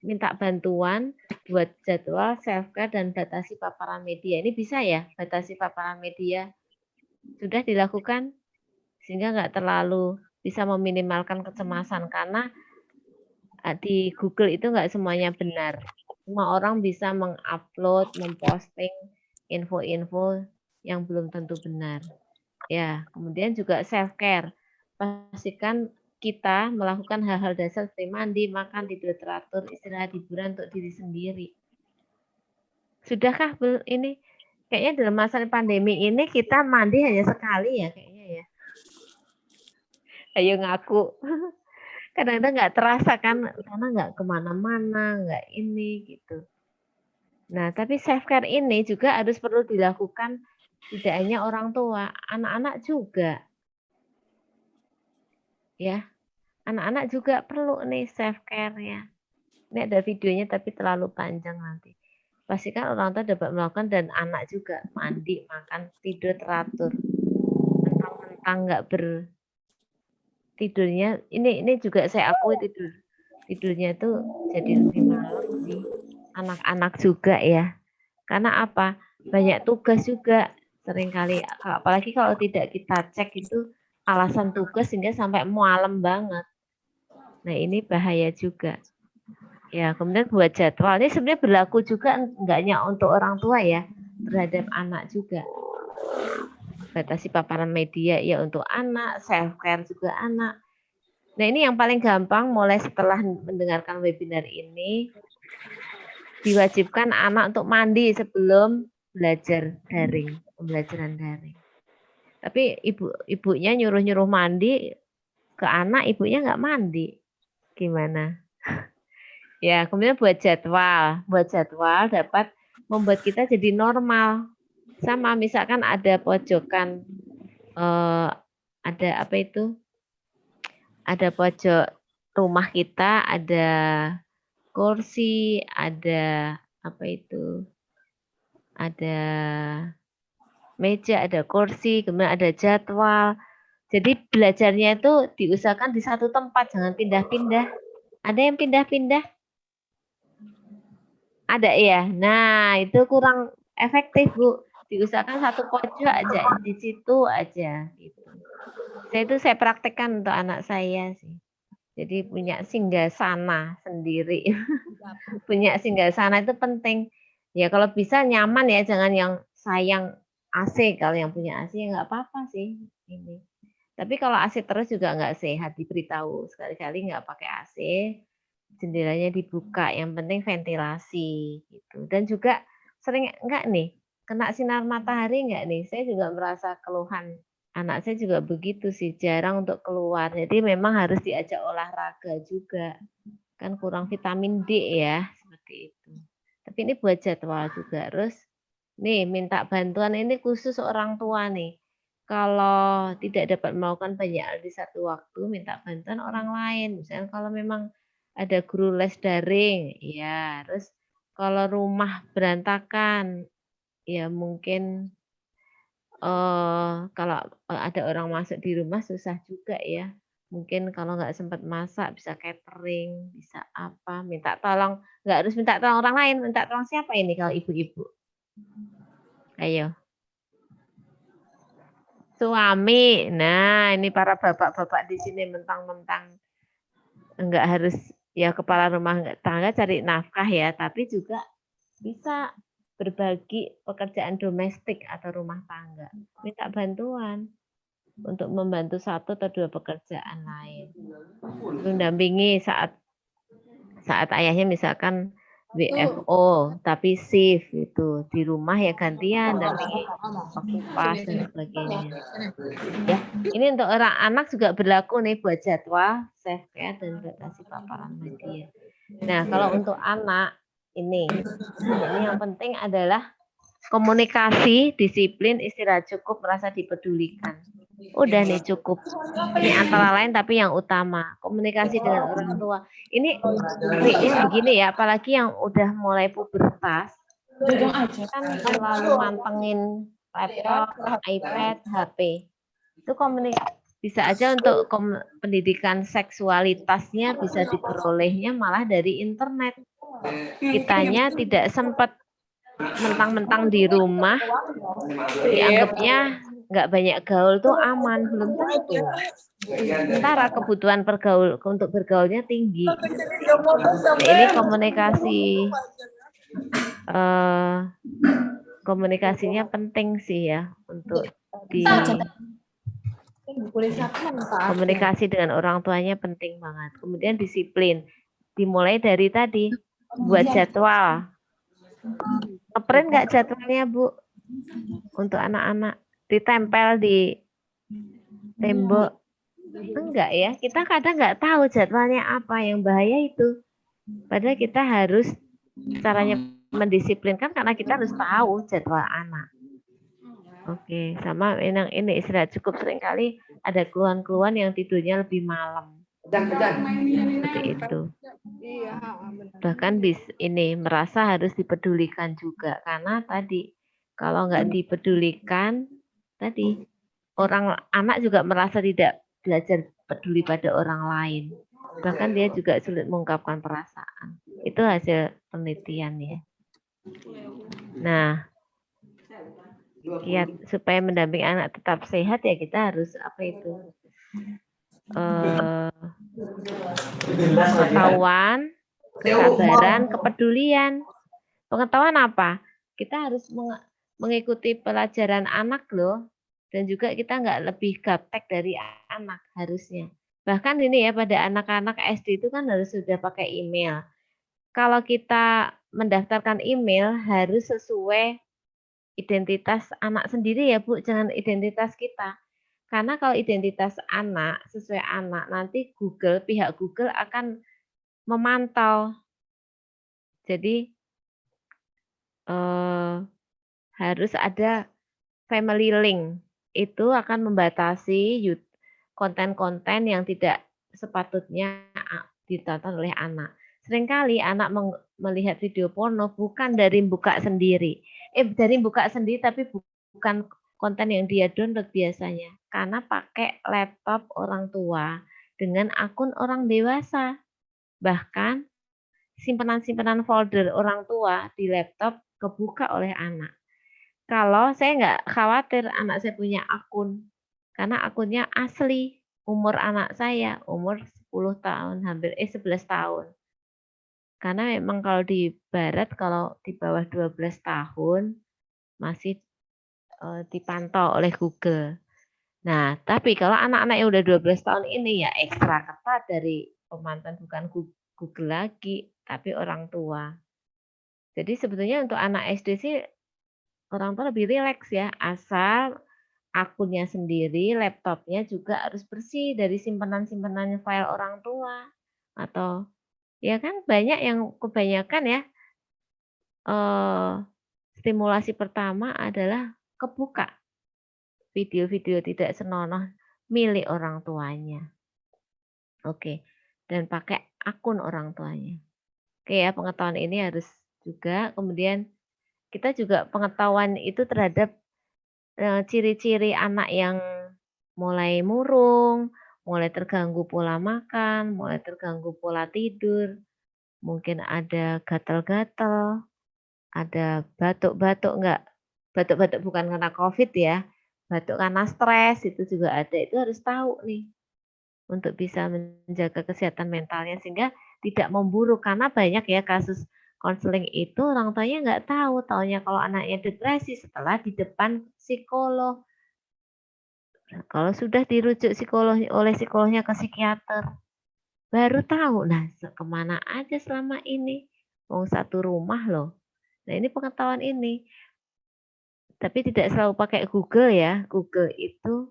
minta bantuan buat jadwal self-care dan batasi paparan media. Ini bisa ya, batasi paparan media. Sudah dilakukan sehingga nggak terlalu bisa meminimalkan kecemasan karena di Google itu nggak semuanya benar. Semua orang bisa mengupload, memposting info-info yang belum tentu benar. Ya, kemudian juga self-care. Pastikan kita melakukan hal-hal dasar seperti mandi, makan, tidur teratur, istirahat, hiburan untuk diri sendiri. Sudahkah ini? Kayaknya dalam masa pandemi ini kita mandi hanya sekali ya kayaknya ya. Ayo ngaku. Kadang-kadang nggak terasa kan, karena nggak kemana-mana, nggak ini gitu. Nah, tapi self-care ini juga harus perlu dilakukan tidak hanya orang tua, anak-anak juga. Ya, anak-anak juga perlu nih self-care ya. Ini ada videonya tapi terlalu panjang nanti. Pastikan orang tua dapat melakukan dan anak juga mandi, makan, tidur teratur. Mentang-mentang nggak tidurnya ini juga saya akui tidurnya itu jadi lebih malam sih anak-anak juga ya karena apa banyak tugas juga seringkali apalagi kalau tidak kita cek itu alasan tugas sehingga sampai malam banget. Nah ini bahaya juga. Ya kemudian buat jadwal ini sebenarnya berlaku juga enggak hanya untuk orang tua ya, terhadap anak juga. Batasi paparan media ya untuk anak, self care juga anak. Nah ini yang paling gampang mulai setelah mendengarkan webinar ini, diwajibkan anak untuk mandi sebelum belajar daring, pembelajaran daring. Tapi ibunya nyuruh mandi ke anak, ibunya nggak mandi. Gimana? Ya, kemudian buat jadwal dapat membuat kita jadi normal. Sama misalkan ada pojokan, ada apa itu? Ada pojok rumah kita, ada kursi, ada apa itu? Ada meja, ada kursi, kemudian ada jadwal. Jadi belajarnya itu diusahakan di satu tempat, jangan pindah-pindah. Ada yang pindah-pindah? Ada ya. Nah, itu kurang efektif, Bu. Diusahakan satu pojok aja, di situ aja gitu. Saya praktekkan untuk anak saya sih. Jadi punya singgasana sendiri. Punya singgasana itu penting. Ya kalau bisa nyaman ya, jangan yang sayang AC. Kalau yang punya AC ya nggak apa-apa sih ini. Tapi kalau AC terus juga nggak sehat, diberitahu sekali-kali nggak pakai AC, jendelanya dibuka, yang penting ventilasi gitu. Dan juga sering enggak nih kena sinar matahari enggak nih? Saya juga merasa keluhan anak saya juga begitu sih, jarang untuk keluar. Jadi memang harus diajak olahraga juga. Kan kurang vitamin D ya, seperti itu. Tapi ini buat jadwal juga. Terus nih minta bantuan ini khusus orang tua nih. Kalau tidak dapat melakukan banyak hal di satu waktu, minta bantuan orang lain. Misalnya kalau memang ada guru les daring, ya. Terus kalau rumah berantakan, ya mungkin kalau ada orang masuk di rumah susah juga ya. Mungkin kalau nggak sempat masak bisa catering, bisa apa, minta tolong. Nggak harus minta tolong orang lain, minta tolong siapa ini kalau ibu-ibu? Ayo. Suami. Nah, ini para bapak-bapak di sini mentang-mentang enggak harus ya kepala rumah tangga cari nafkah ya, tapi juga bisa berbagi pekerjaan domestik atau rumah tangga. Minta bantuan untuk membantu satu atau dua pekerjaan lain. Mendampingi saat ayahnya misalkan WFO tapi shift itu di rumah ya gantian dampingi kupas dan sebagainya. Ya, ini untuk orang anak juga berlaku nih buat jadwal, self care dan batasi paparan media. Nah, kalau untuk anak ini yang penting adalah komunikasi, disiplin, istirahat cukup, merasa dipedulikan. Udah nih cukup. Ini antara lain tapi yang utama komunikasi dengan orang tua. Ini begini ya, apalagi yang udah mulai pubertas, kan selalu mantengin laptop, iPad, HP. Itu bisa aja untuk pendidikan seksualitasnya bisa diperolehnya malah dari internet. Kitanya tidak sempat mentang-mentang di rumah, dianggapnya nggak banyak gaul tuh aman, belum tentu. Sementara kebutuhan untuk bergaulnya tinggi. Nah, ini komunikasinya penting sih ya untuk komunikasi dengan orang tuanya penting banget. Kemudian disiplin, dimulai dari tadi buat jadwal. Ngeprint nggak jadwalnya Bu untuk anak-anak, ditempel di tembok? Enggak ya, kita kadang nggak tahu jadwalnya apa. Yang bahaya itu, padahal kita harus caranya mendisiplinkan karena kita harus tahu jadwal anak. Oke, sama ini istirahat cukup. Seringkali ada keluhan-keluhan yang tidurnya lebih malam. Seperti itu. Bahkan ini merasa harus dipedulikan juga karena tadi kalau nggak dipedulikan tadi anak juga merasa tidak belajar peduli pada orang lain. Bahkan dia juga sulit mengungkapkan perasaan. Itu hasil penelitian ya. Nah, kiat supaya mendampingi anak tetap sehat ya kita harus apa itu pengetahuan, kesabaran, kepedulian. Pengetahuan apa? Kita harus mengikuti pelajaran anak loh, dan juga kita nggak lebih gaptek dari anak harusnya. Bahkan ini ya pada anak-anak SD itu kan harus sudah pakai email. Kalau kita mendaftarkan email harus sesuai identitas anak sendiri ya Bu, jangan identitas kita. Karena kalau identitas anak sesuai anak, nanti pihak Google akan memantau. Jadi harus ada family link. Itu akan membatasi konten-konten yang tidak sepatutnya ditonton oleh anak. Seringkali anak melihat video porno bukan dari buka sendiri. Dari buka sendiri tapi bukan konten yang dia download biasanya. Karena pakai laptop orang tua dengan akun orang dewasa. Bahkan simpanan-simpanan folder orang tua di laptop kebuka oleh anak. Kalau saya nggak khawatir anak saya punya akun, karena akunnya asli, umur anak saya, umur 10 tahun, hampir 11 tahun. Karena memang kalau di barat, kalau di bawah 12 tahun, masih dipantau oleh Google. Nah, tapi kalau anak-anak yang udah 12 tahun ini ya ekstra ketat dari pemantauan bukan Google lagi, tapi orang tua. Jadi sebetulnya untuk anak SD sih orang tua lebih rileks ya, asal akunnya sendiri, laptopnya juga harus bersih dari simpanan-simpanan file orang tua. Atau ya kan banyak yang kebanyakan ya stimulasi pertama adalah kebuka video-video tidak senonoh milik orang tuanya. Oke, dan pakai akun orang tuanya. Oke ya, pengetahuan ini harus juga. Kemudian kita juga pengetahuan itu terhadap ciri-ciri anak yang mulai murung, mulai terganggu pola makan, mulai terganggu pola tidur, mungkin ada gatal-gatal, ada batuk-batuk enggak, batuk-batuk bukan karena COVID ya, batuk karena stres itu juga ada, itu harus tahu nih untuk bisa menjaga kesehatan mentalnya sehingga tidak memburuk karena banyak ya kasus konseling itu orang tuanya nggak tahu, taunya kalau anaknya depresi setelah di depan psikolog. Nah, kalau sudah dirujuk oleh psikolognya ke psikiater, baru tahu, nah kemana aja selama ini, mau satu rumah loh. Nah ini pengetahuan ini, tapi tidak selalu pakai Google ya. Google itu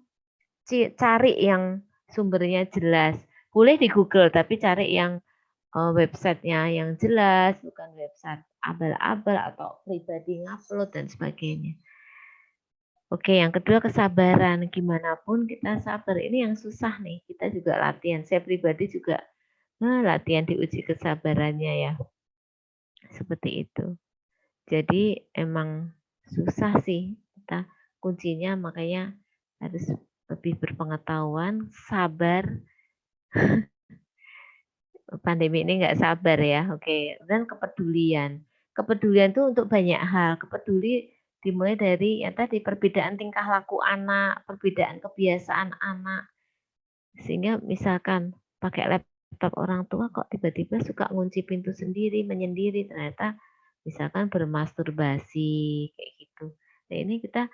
cari yang sumbernya jelas. Boleh di Google, tapi cari yang websitenya yang jelas, bukan website abal-abal atau pribadi ngupload dan sebagainya. Oke, yang kedua kesabaran. Gimana pun kita sabar. Ini yang susah nih. Kita juga latihan. Saya pribadi juga latihan diuji kesabarannya ya. Seperti itu. Jadi emang susah sih. Kita kuncinya makanya harus lebih berpengetahuan, sabar. Pandemi ini nggak sabar ya. Oke, dan kepedulian. Kepedulian itu untuk banyak hal. Kepeduli dimulai dari ya tadi perbedaan tingkah laku anak, perbedaan kebiasaan anak. Sehingga misalkan pakai laptop orang tua kok tiba-tiba suka ngunci pintu sendiri, menyendiri, ternyata misalkan bermasturbasi kayak gitu. Nah, ini kita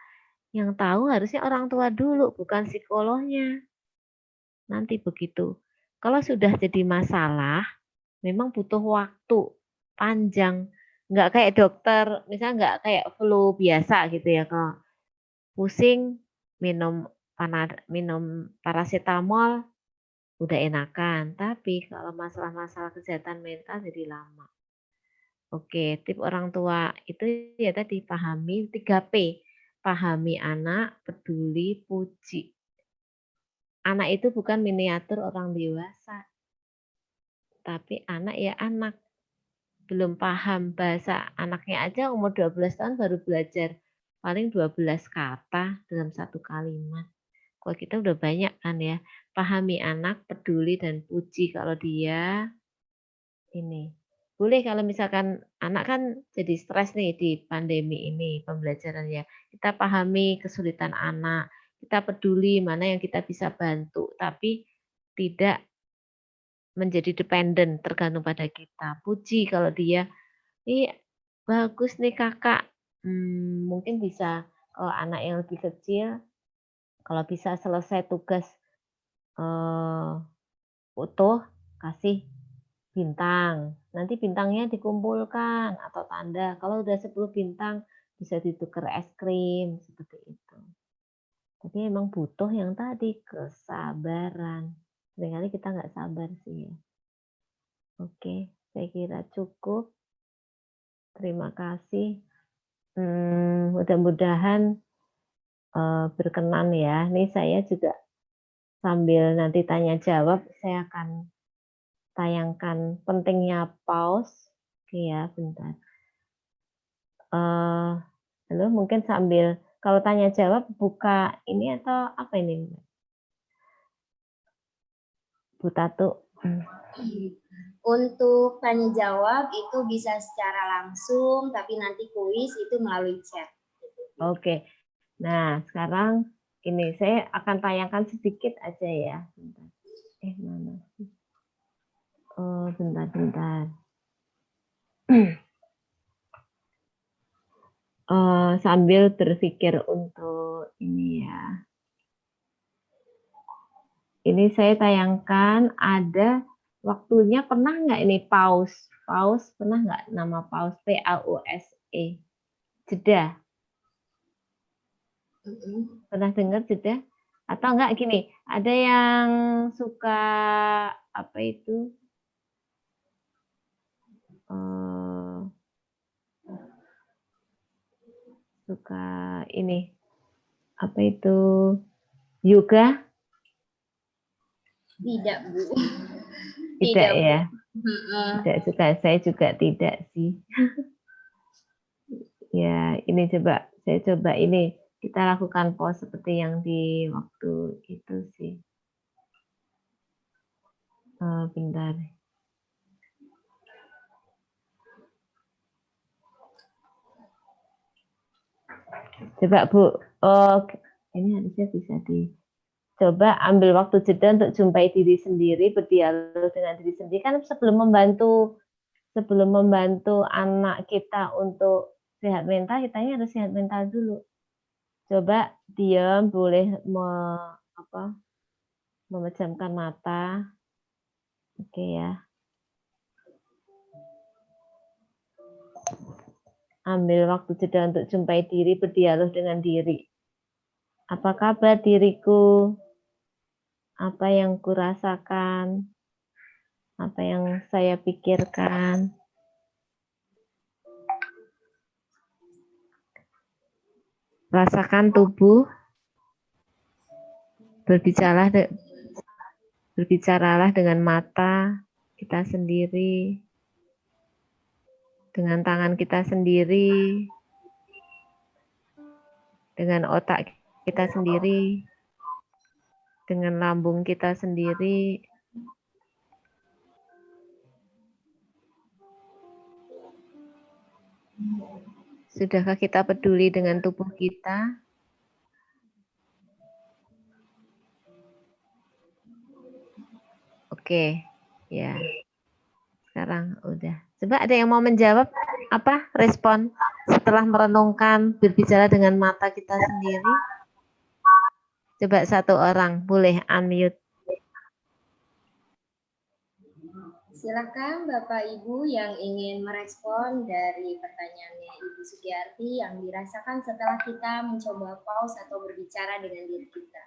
yang tahu harusnya orang tua dulu, bukan psikolognya. Nanti begitu. Kalau sudah jadi masalah, memang butuh waktu panjang. Nggak kayak dokter, misalnya nggak kayak flu biasa gitu ya. Kalau pusing, minum paracetamol, udah enakan. Tapi kalau masalah-masalah kesehatan mental jadi lama. Oke, tip orang tua itu ya tadi pahami 3P. Pahami anak, peduli, puji. Anak itu bukan miniatur orang dewasa. Tapi anak ya anak. Belum paham bahasa anaknya aja umur 12 tahun baru belajar paling 12 kata dalam satu kalimat. Kalau kita udah banyak kan ya. Pahami anak, peduli dan puji kalau dia ini boleh kalau misalkan anak kan jadi stres nih di pandemi ini pembelajarannya. Kita pahami kesulitan anak, kita peduli mana yang kita bisa bantu, tapi tidak menjadi dependen tergantung pada kita. Puji kalau dia, "Ih, bagus nih Kakak." Mungkin bisa kalau anak yang lebih kecil, kalau bisa selesai tugas, eee, utuh, kasih bintang. Nanti bintangnya dikumpulkan atau tanda. Kalau udah 10 bintang bisa ditukar es krim, seperti itu. Tapi emang butuh yang tadi, kesabaran. Seringkali kita nggak sabar sih ya. Oke, saya kira cukup. Terima kasih. Mudah-mudahan berkenan ya. Ini saya juga sambil nanti tanya jawab, saya akan tayangkan pentingnya pause. Oke ya, bentar. Halo, mungkin sambil kalau tanya jawab buka ini atau apa ini, Bu Tatu? Untuk tanya jawab itu bisa secara langsung, tapi nanti kuis itu melalui chat. Oke. Nah, sekarang ini saya akan tayangkan sedikit aja ya. Bentar. Mana sih? Oh, bentar. Sambil berpikir untuk ini ya. Ini saya tayangkan ada waktunya, pernah nggak ini pause? Pause pernah nggak nama pause? PAUSE. Jeda. Pernah dengar jeda? Atau enggak gini, ada yang suka apa itu? Suka ini apa itu? Yoga? Tidak, Bu. Tidak Bu. ya? Tidak suka, saya juga tidak sih. Ya, ini saya coba ini kita lakukan pause seperti yang di waktu itu sih. Bentar. Coba Bu, ini harusnya bisa coba ambil waktu jeda untuk jumpai diri sendiri, berdialog dengan diri sendiri. Kan sebelum membantu anak kita untuk sehat mental, kitanya harus sehat mental dulu. Coba diam, boleh memejamkan mata. Oke ya. Ambil waktu jeda untuk jumpai diri, berdialog dengan diri. Apa kabar diriku? Apa yang kurasakan? Apa yang saya pikirkan? Rasakan tubuh. Berbicaralah dengan mata kita sendiri, dengan tangan kita sendiri, dengan otak kita sendiri, dengan lambung kita sendiri. Sudahkah kita peduli dengan tubuh kita? Oke, ya. Sekarang udah. Coba ada yang mau menjawab apa respon setelah merenungkan berbicara dengan mata kita sendiri? Coba satu orang, boleh unmute. Silakan Bapak Ibu yang ingin merespon dari pertanyaannya Ibu Sugiyarti yang dirasakan setelah kita mencoba pause atau berbicara dengan diri kita.